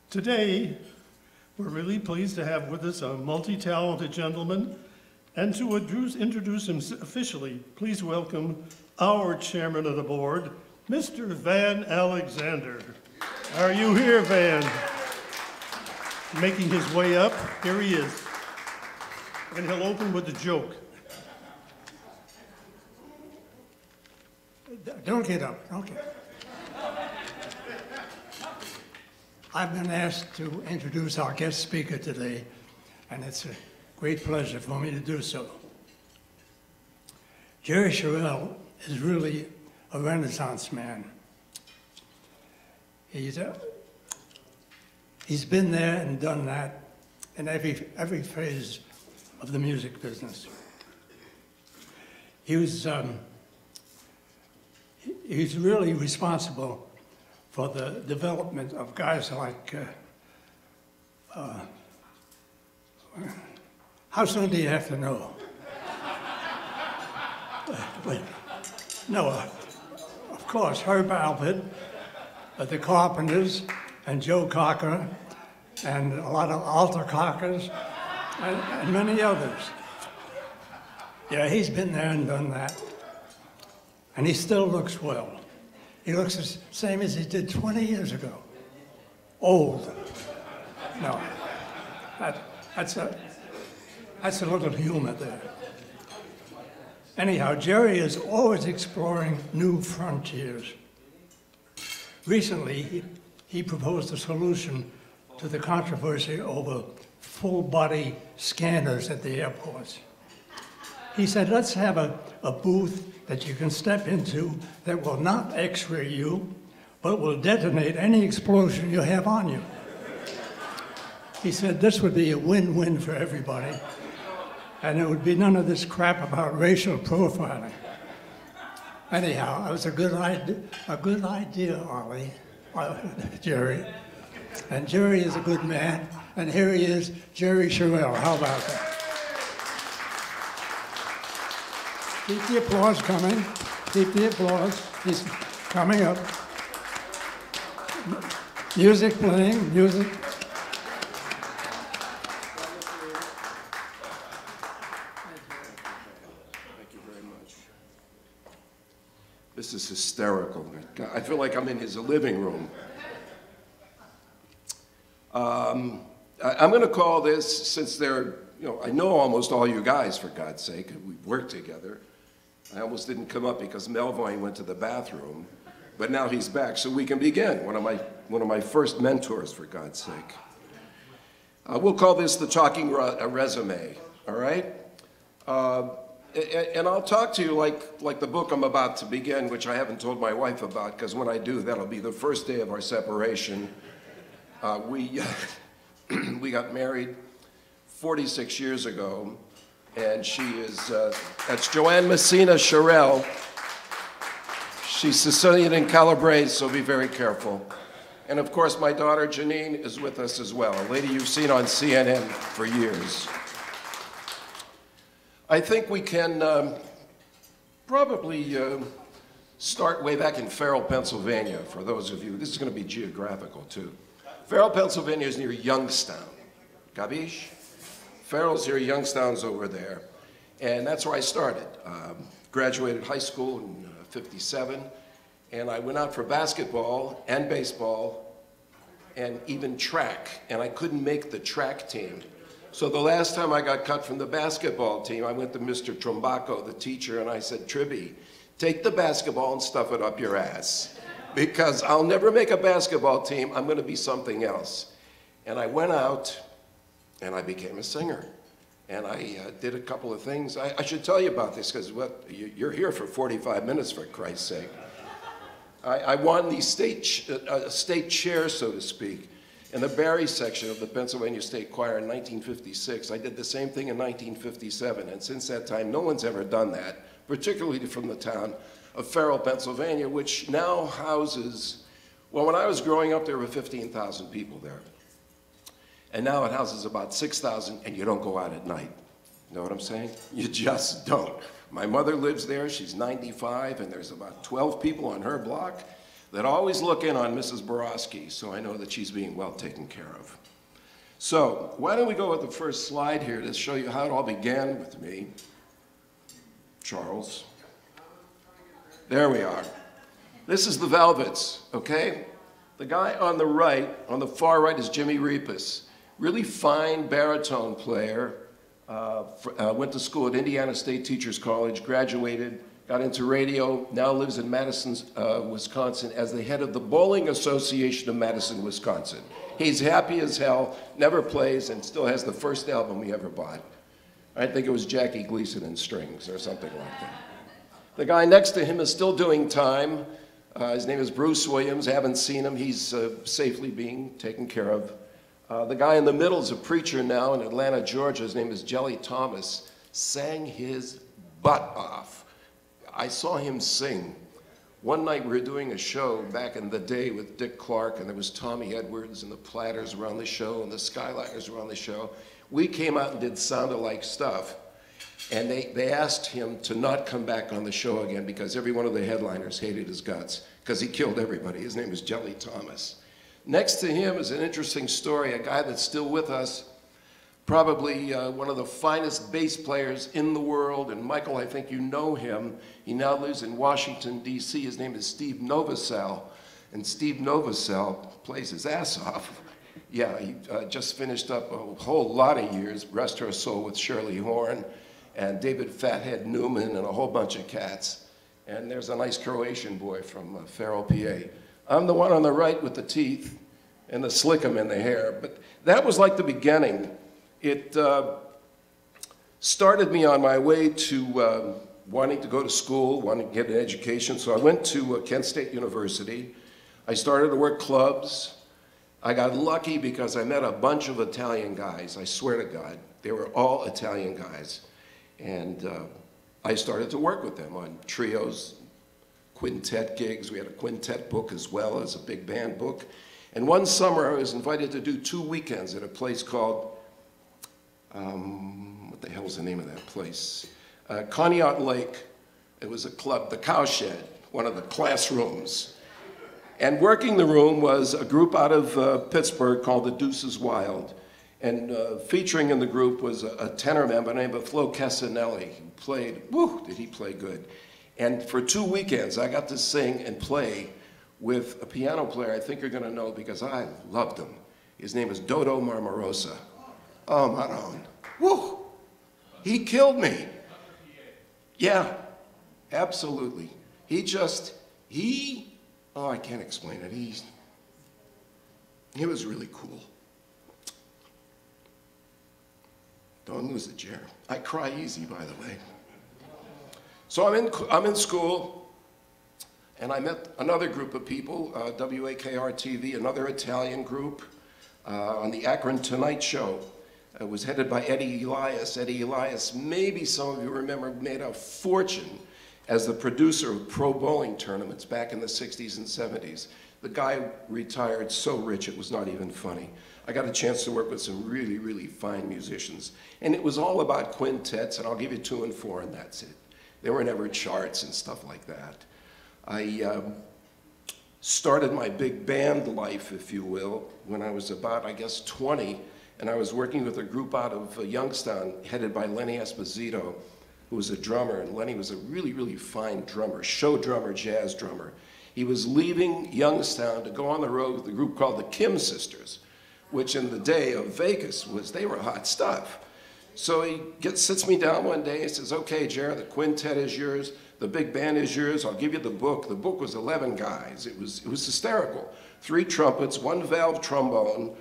Today, we're really pleased to have with us a multi-talented gentleman, and to introduce him officially, please welcome our chairman of the board, Mr. Van Alexander. Are you here, Van? Making his way up, here he is. And he'll open with a joke. Don't get up, don't get up. I've been asked to introduce our guest speaker today, and it's a great pleasure for me to do so. Jerry Sharrel is really a Renaissance man. He's been there and done that in every phase of the music business. He's really responsible for the development of guys like, how soon do you have to know? No, of course, Herb Alpert, the Carpenters, and Joe Cocker, and a lot of Alter Cockers, and many others. Yeah, he's been there and done that. And he still looks well. He looks the same as he did 20 years ago. Old. No, that's a little humor there. Anyhow, Jerry is always exploring new frontiers. Recently, he proposed a solution to the controversy over full-body scanners at the airports. He said, let's have a booth that you can step into that will not x-ray you, but will detonate any explosion you have on you. He said this would be a win-win for everybody, and it would be none of this crap about racial profiling. Anyhow, it was a good idea, Ollie, Jerry. And Jerry is a good man, and here he is, Jerry Sharrel. How about that? Keep the applause coming. Keep the applause. He's coming up. Music playing, music. Thank you very much. This is hysterical. I feel like I'm in his living room. I'm going to call this, since they're, I know almost all you guys, for God's sake. We've worked together. I almost didn't come up because Melvoin went to the bathroom, but now he's back, so we can begin. One of my first mentors, for God's sake. We'll call this the talking resume, all right? And I'll talk to you like the book I'm about to begin, which I haven't told my wife about, because when I do, that'll be the first day of our separation. We got married 46 years ago, and she is, that's Joanne Messina Sharrel. She's Sicilian and Calabrese, so be very careful. And of course, my daughter Janine is with us as well, a lady you've seen on CNN for years. I think we can probably start way back in Farrell, Pennsylvania, for those of you. This is going to be geographical, too. Farrell, Pennsylvania is near Youngstown. Capiche? Farrell's near Youngstown's over there. And that's where I started. Graduated high school in '57. And I went out for basketball and baseball and even track. And I couldn't make the track team. So the last time I got cut from the basketball team, I went to Mr. Trombaco, the teacher, and I said, Tribby, take the basketball and stuff it up your ass. Because I'll never make a basketball team. I'm going to be something else. And I went out, and I became a singer. And I did a couple of things. I should tell you about this, because you're here for 45 minutes, for Christ's sake. I won the state chair, so to speak, in the Barry section of the Pennsylvania State Choir in 1956. I did the same thing in 1957, and since that time, no one's ever done that, particularly from the town of Farrell, Pennsylvania, which now houses, well, when I was growing up, there were 15,000 people there. And now it houses about 6,000, and you don't go out at night. You know what I'm saying? You just don't. My mother lives there, she's 95, and there's about 12 people on her block. that always look in on Mrs. Borowski, so I know that she's being well taken care of. So why don't we go with the first slide here to show you how it all began with me. Charles. There we are. This is the Velvets, okay? The guy on the right, on the far right, is Jimmy Repus. Really fine baritone player. Went to school at Indiana State Teachers College, graduated, got into radio, now lives in Madison, Wisconsin as the head of the Bowling Association of Madison, Wisconsin. He's happy as hell, never plays, and still has the first album he ever bought. I think it was Jackie Gleason and Strings or something like that. The guy next to him is still doing time. His name is Bruce Williams. I haven't seen him. He's safely being taken care of. The guy in the middle is a preacher now in Atlanta, Georgia. His name is Jelly Thomas. Sang his butt off. I saw him sing. One night we were doing a show back in the day with Dick Clark, and there was Tommy Edwards, and the Platters were on the show, and the Skyliners were on the show. We came out and did sound-alike stuff, and they asked him to not come back on the show again because every one of the headliners hated his guts because he killed everybody. His name was Jelly Thomas. Next to him is an interesting story, a guy that's still with us, probably one of the finest bass players in the world, and Michael, I think you know him. He now lives in Washington, D.C. His name is Steve Novosel, and Steve Novosel plays his ass off. Yeah, he just finished up a whole lot of years, rest her soul, with Shirley Horn and David Fathead Newman and a whole bunch of cats. And there's a nice Croatian boy from Farrell, PA. I'm the one on the right with the teeth and the slickum in the hair, but that was like the beginning. It started me on my way to wanting to go to school, wanting to get an education, so I went to Kent State University. I started to work clubs. I got lucky because I met a bunch of Italian guys, I swear to God. They were all Italian guys. And I started to work with them on trios, quintet gigs. We had a quintet book as well as a big band book. And one summer I was invited to do 2 weekends at a place called, what the hell's the name of that place? Conneaut Lake. It was a club, the Cowshed, one of the classrooms. And working the room was a group out of Pittsburgh called the Deuces Wild. And featuring in the group was a tenor man by the name of Flo Casanelli, who played, whoo, did he play good. And for 2 weekends, I got to sing and play with a piano player I think you're gonna know because I loved him. His name is Dodo Marmarosa. Oh, Maron. Woo! He killed me. Yeah, absolutely. Oh, I can't explain it. He was really cool. Don't lose it, Jer. I cry easy, by the way. So I'm in school, and I met another group of people, WAKR-TV, another Italian group, on the Akron Tonight Show. It was headed by Eddie Elias. Eddie Elias, maybe some of you remember, made a fortune as the producer of pro bowling tournaments back in the 60s and 70s. The guy retired so rich it was not even funny. I got a chance to work with some really, really fine musicians. And it was all about quintets, and I'll give you 2 and 4, and that's it. There were never charts and stuff like that. I started my big band life, if you will, when I was about, I guess, 20, and I was working with a group out of Youngstown, headed by Lenny Esposito, who was a drummer, and Lenny was a really, really fine drummer, show drummer, jazz drummer. He was leaving Youngstown to go on the road with a group called the Kim Sisters, which in the day of Vegas they were hot stuff. So he sits me down one day and says, okay, Jared, the quintet is yours, the big band is yours, I'll give you the book. The book was 11 guys. It was hysterical. 3 trumpets, 1 valve trombone,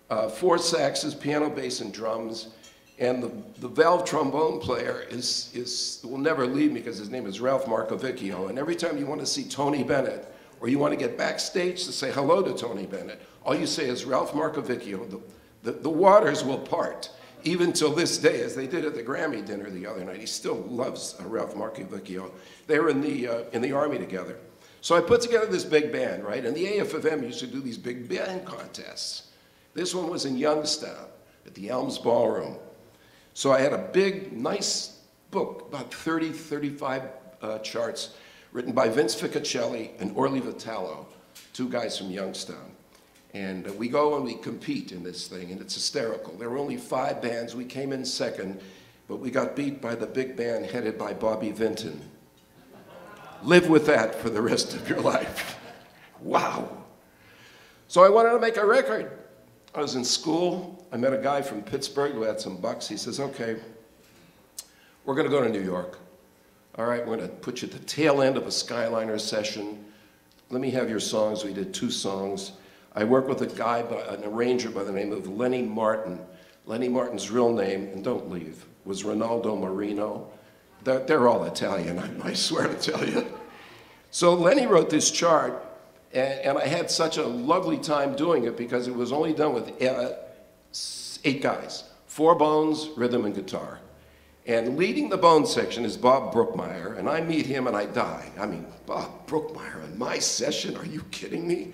4 saxes, piano, bass, and drums. And the valve trombone player will never leave me because his name is Ralph Marcovicchio. And every time you want to see Tony Bennett, or you want to get backstage to say hello to Tony Bennett, all you say is Ralph Marcovicchio. The waters will part, even till this day, as they did at the Grammy dinner the other night. He still loves Ralph Marcovicchio. They were in the Army together. So I put together this big band, right? And the AFM used to do these big band contests. This one was in Youngstown at the Elms Ballroom. So I had a big, nice book, about 30, 35 charts, written by Vince Ficacelli and Orly Vitalo, two guys from Youngstown. And we go and we compete in this thing, and it's hysterical. There were only 5 bands. We came in second, but we got beat by the big band headed by Bobby Vinton. Live with that for the rest of your life. Wow. So I wanted to make a record. I was in school. I met a guy from Pittsburgh who had some bucks. He says, okay, we're going to go to New York. All right, we're going to put you at the tail end of a Skyliner session. Let me have your songs. We did 2 songs. I worked with a guy, an arranger by the name of Lenny Martin. Lenny Martin's real name, and don't leave, was Ronaldo Marino. They're all Italian, I swear to tell you. So Lenny wrote this chart, and I had such a lovely time doing it because it was only done with 8 guys, 4 bones, rhythm, and guitar. And leading the bone section is Bob Brookmeyer, and I meet him and I die. I mean, Bob Brookmeyer in my session, are you kidding me?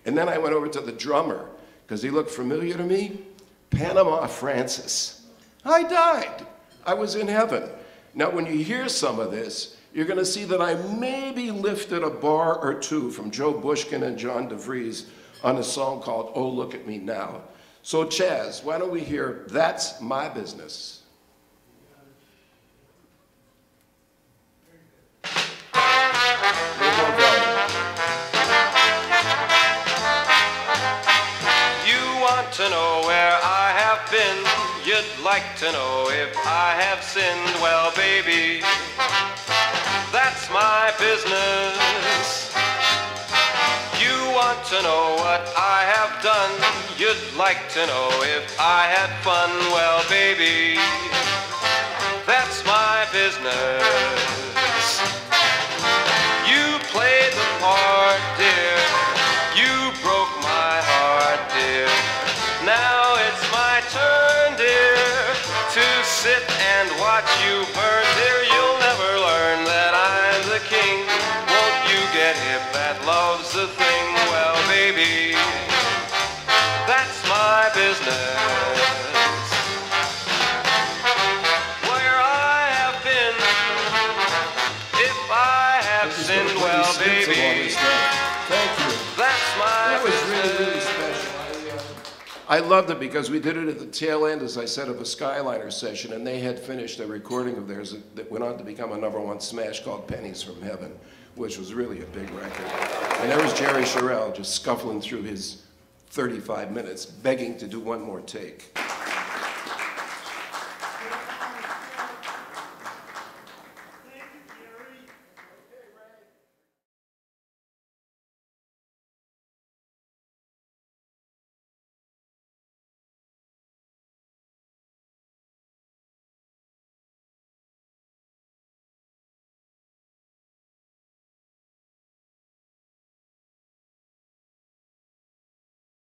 And then I went over to the drummer, because he looked familiar to me, Panama Francis. I died. I was in heaven. Now, when you hear some of this, you're going to see that I maybe lifted a bar or 2 from Joe Bushkin and John DeVries on a song called Oh, Look at Me Now. So, Chaz, why don't we hear That's My Business? To know where I have been, you'd like to know if I have sinned. Well, baby, that's my business. You want to know what I have done, you'd like to know if I had fun. Well, baby, that's my business. You played the part, dear, you broke my heart, dear. Now it's my turn, dear, to sit and watch you burn, dear. You'll never learn that I'm the king. Won't you get hip? That love's the thing. Well, baby, that's my business. Where I have been, if I have sinned, well, baby, thank you. That's my business. Really special. I loved it because we did it at the tail end, as I said, of a Skyliner session, and they had finished a recording of theirs that went on to become a #1 smash called Pennies from Heaven, which was really a big record. And there was Jerry Sharrel just scuffling through his 35 minutes, begging to do one more take.